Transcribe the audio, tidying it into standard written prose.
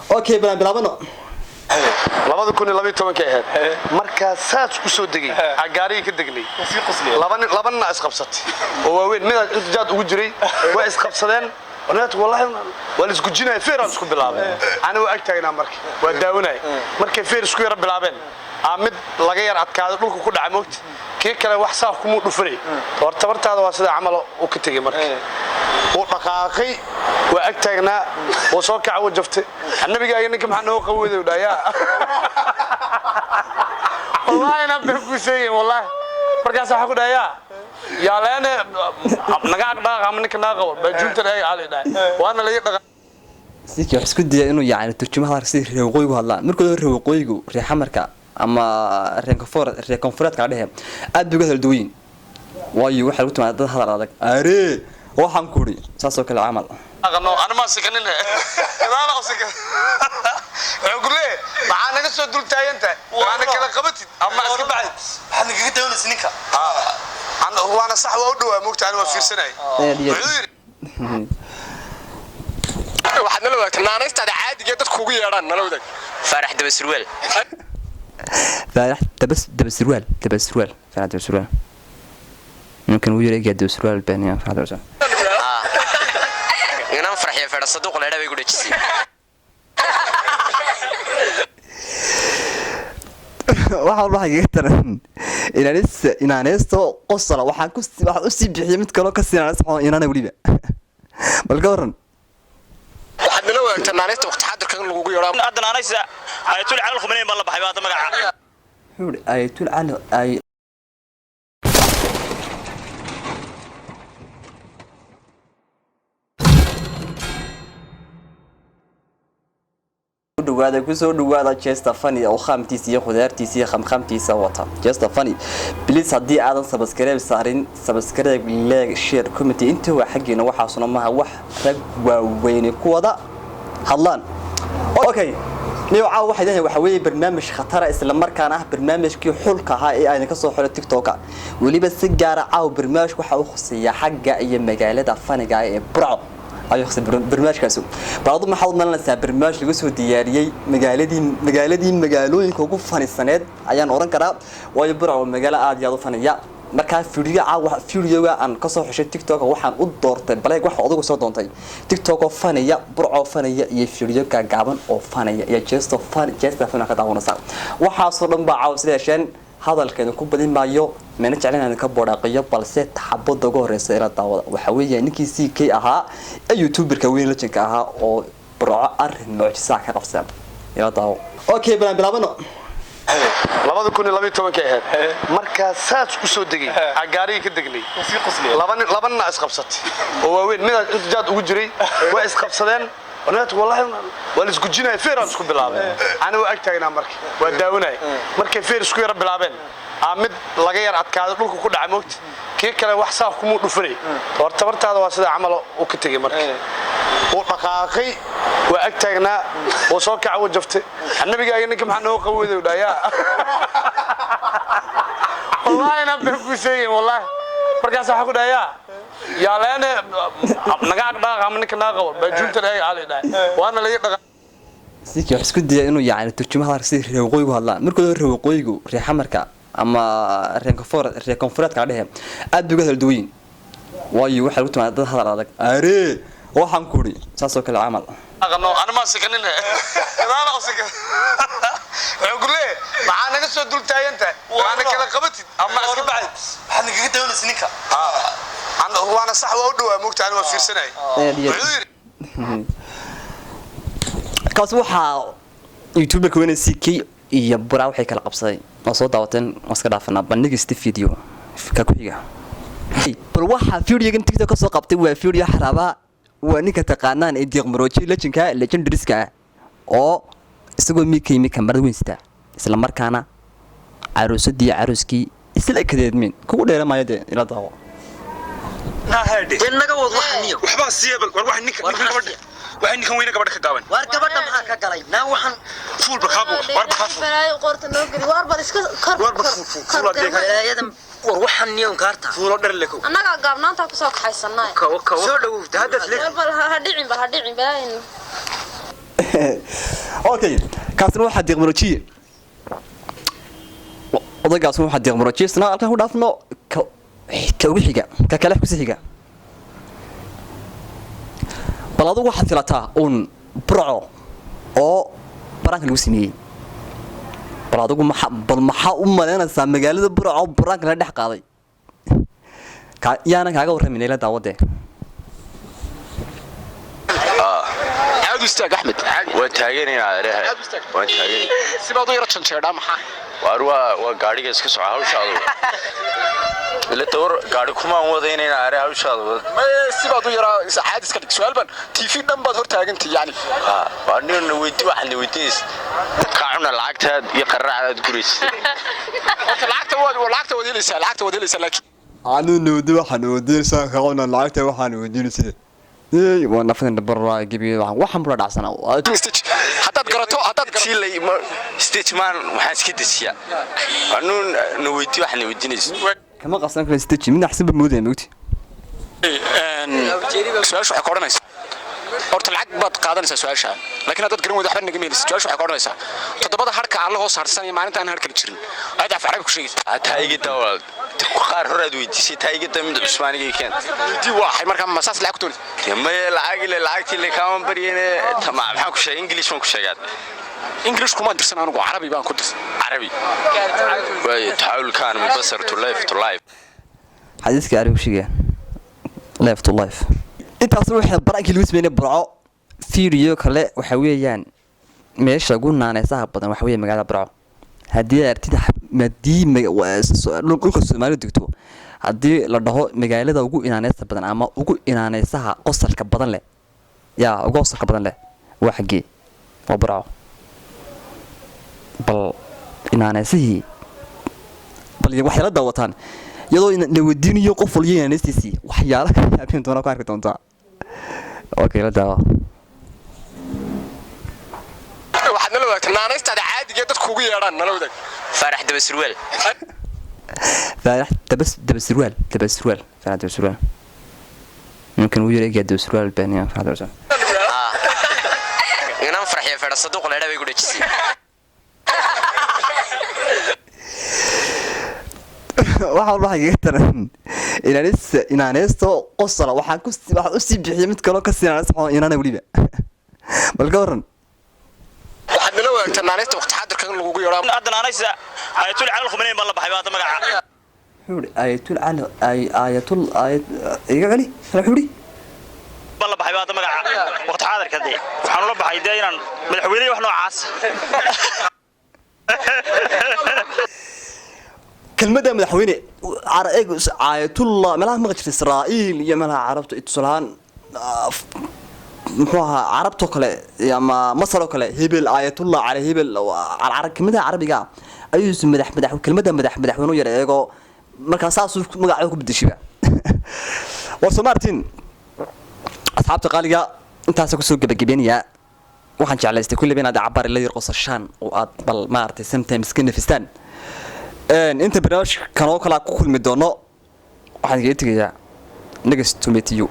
اوكي بلابano labada kun iyo 12 ka ahayd marka saas ku soo dagay agaariga ka dagnay si qosliya labana isqabsatay oo waaweyn mid inta jaad ugu jiray way isqabsadeen walaal wallahi wal isku jinay feeran isku bilaabay ana waa agtaagna markii waa daawanay markay feer isku yar bilaabeen mid laga yar adkaado dhulka ku dhacay moogti kii kale wax saaf kuma dhufanay horta bartaada waa sida camal oo ka tagay markii oo dhaqaaqay waa agtaagna oo soo kacay wajaftay annabiga ninka maxaa noo qawooday dhaaya wallahi ana bixu sheegay wallahi markaas waxa ku dhaaya yaa leena naga dhaqaaq ninka naga qabo baajunta ay aalay waana la yidhi sidii wax isku diiday inuu yaani turjumaha si reeqooygu hadlaan markuu reeqooygu reexamarka ama reekonfureed ka dhahay aad buu gadaal duwin waayo waxa lagu timaada dad hadal adag are waxaan ku ri saasoo kale amal aqano ana ma sikanin kadaala osika xogule maxaa naga soo dul taayanta waana kala qabatid ama iska bacay waxaan kaga dawladaysan ninka ana waana sax waa u dhawaa moogtaan waa fiirsanay waxaad nala wadaagtay naanaystada caadiga dadku ugu yeedhaan nala wadaag faarax dabasirweel فارح دبسروال فارح دبسروال ممكن ويري قاعد دبسروال بيني فارح دبسروال انا فرح يا فرح صدوق لا دبي غدجسي waxaan waxa iga taran inaaneesto qosla waxaan u sii bixiyay mid kale ka siinaa inaana waliba bal ka waran waxaad nala wadaagtay naanaysta waqti xaadirkan lagu yeedhaa hadda naanaysa ayatul calal khumanayn baa la baxay baad magaca xuri ayatul calal ay dhawaada ku soo dhawaada Chester Funny oo khamtiisa iyo khudaartiisa iyo khamtiisa wata Chester Funny please hadii aadan subscribe saarin subscribe like share comment inta waa xageena waxa soo maaha wax rag waaweyn ku wada hadlaan okay niyo caaw waxa weeye barnaamij khatar isla markaana ah barnaamijkii xulka ahaa ee ay ka soo xulay TikTok waliba si gaar ah caaw barnaamij waxa uu khuseeyaa xagga iyo magaalada faniga ee Burco ayo xisab barnaamijkaas baad ma xawd malanaysa barnaamij lagu soo diyaariyay magaalooyinka ugu fanisaneed ayaan oran karaa way Burco magaalo aad iyo aad u faniya marka fiidiyoga aan ka soo xushay TikTok waxaan u doortay baleeg wax adigu soo doontay TikTok oo faniya Burco faniya iyo fiidiyo ka gaaban oo faniya iyo Chester Funny ka daawanaysa waxa soo dhan baa caawsideesheen hadalkeena ku badin maayo meena jeclaan ka boodhaqiyo balse taxabada ugu horeysa ila daawada waxa weeye ninkii CK ahaa ee YouTuber-ka weyn la jinka ahaa oo Burco arrin mucjisa ka qabsan ila daawo okay balaabano labada kun iyo 12 ka ahayd marka saas ku soo dagay agaariga ka dagnay si qosliya labana isqabsatay oo waaweyn mid inta jaad ugu jiray way isqabsadeen walaal wallahi wal isku jinay feeran isku bilaabay ana waa agtaagna markii waa daawanay markay feer isku yar bilaabeen mid laga yar adkaado dhulka ku dhacay moogti kii kale wax saaf kuma dhufanay horta bartaada waa sida camal oo ka tagay markii oo dhaqaaqay waa agtaagna oo soo kacay wajaftay annabiga ninka maxaa noo qawooday dhaaya wallahi ana bixu sheegay wallahi markaas waxa ku dhaaya yaa leena naga dhaqaaq ninka naga qabo baajunta ay aalay waana la yidhi sidii wax isku diiday inuu yaani turjumaha si reeqooygu hadlaan markuu reeqooygu reexamarka ama reekonfureed ka dhahay aad buu gadaal duwin waayo waxa lagu timaada dad hadal adag are waxaan ku ri saasoo kale amal aqano ana ma sikanin kadaala osika xogule maxaa naga soo dul taayanta waana kala qabatid ama iska bacay waxaan kaga dawladaysan ninka ana waana sax waa u dhawaa moogtaan waa fiirsanay kaas waxa YouTuber-ka weyn CK iyo Burco waxay kala qabsaday oo soo daawateen iska dhaafana bandhigista video ka ku xiga bal waxa fiidiyogan TikTok ka soo qabtay waa fiidiyo xaraaba waa ninka taqaanaan ee Deeq Marooji legendariska oo isagoo miikay kamarada weynsta isla markaana caruuskii isla kadeedmin kugu dheeramaayade ila daawo naga wad waxan niyo waxba siibal war wax ninka gabadha waxay ninkan weyna gabadha ka gaaban war gabadha maxaa ka galay naa waxan fuul baqaabo war baqaabo balay qorta noo geli war bal iska kar war waxan niyo gaarta fuulo dhar leekow anaga gaabnaanta ku soo kaxaysanay soo dhaw hadaf leh bal ha dhicin balay okay kaasna waxa diiqmorojiye odagaasna waxa diiqmorojiisna halkan ku dhaafno ka ugu xiga ka kale ku xiga bal adigu waxaad filataa burco oo baranka lagu sameeyay bal adigu maxaa u maleynaysaa magaalada burco oo baranka la dhex qaaday yaana kaaga warramin ila daawade عاد استاذ احمد وتاغيني عليها وتاغيني سيبادو يرا جنجيدا ما waa gaariga iska soo hawshaadu ila toor gaari kuma wadaynayna aare hawshaadu ma sibaadu yara saacad iska dhig su'aal ban TV dhan baad hor taagantay yani waa nin waxaan weydiis ka cuna lacagtaad iyo qaraacaad guriisay lacagta wadilaysa laakiin aanu nuudi waxaan wadiilsan ka cuna lacagta waxaan wadiilsay waa naftan barraa gibiyo waxaan bura dhacsana hadaad garato silay stage man waxaan iska disiya anuun nuudi waxaan weydiinaysa kama qasan kale stage min axsan bamooday moogti su'aashu waxay qoranaysaa horta lacag baad qaadanaysaa su'aasha laakiin hadaad garan weydo waxba naga meelis su'aashu waxay qoranaysaa todobada harka alla hoos harsan iyo maalinta aan harka jirin aad af arab ku sheegaysaa taayga dawlad qaar horaad weydiisay taayga damid Cusmaaniga keen di waxay markaa masaas lacag toon ma lacagtii le kama bariyeen tamaam waxaan ku sheegay English waan ku sheegay English kuma dirsan anigu Carabi baan ku dirsan Carabi way taawul kan mubasar to life xadiiska arigu sheegay life to life intaas waxa baranki lagu sameeyay burco fiiriyo kale waxa weeyaan meesha ugu naanaysaha badan waxa weeye magaalada burco hadii artid dhulka Soomaaliya degto hadii la dhaho magaalada ugu inaanaysa badan ama ugu inaanaysaha qosalka badan leh ugu qosalka badan leh waxa gee waa burco bal inaanaysihi bal waxa la daawataan iyadoo la wadiiniyo qof waliya inaanaysiisi waxyaalo ka yaabin doona ku arki doontaa okay la daawa waxaad nala wadaagtay naanaystada caadiga dadku ugu yeedhaan nala wadaag Farax Dabasirweel فارح دبسروال فارح دبسروال ممكن ويجي يجي دبسروال بيني فارح دبسروال أنا فرح يا فرح صدق ولا لا بيقول إيش waxaan waxa iga taran inaanaysto qosla waxaan u sii bixiyay mid kale ka siinaa inaana waliba bal ka waran waxaad nala wadaagtay naanaysta waqti xaadirkan lagu yeedhaa hadda naanaysa ayatul calal khumanayn baa la baxay baad magaca xuri ayatul calal ayatul iga gali xuri baa la baxay baad magaca waqti xaadirkan waxaan la baxay deeynan madaxweynaha wax noocaas كلمة مدحويني آية الله ملاها مغجر إسرائيل يا ملاها عربت إتصالان محوها عربتو كله يا ما مصر كله هبل آية الله على هبل على عرب كلمة عربي جا أيوز مدح كلمة مدحوينو يرى مركز أساس مقعدكم بالدشيبة وصمارتين أصحاب تقاليا أنت هسه كسوق بجبينيا وحن على كل بين هذا عبر اللي يرقص الشان وأطبل مارتي سمتين مسكين فستان inta barnaamij kan oo kala ku kulmi doono waxaan geetigaa next to meet you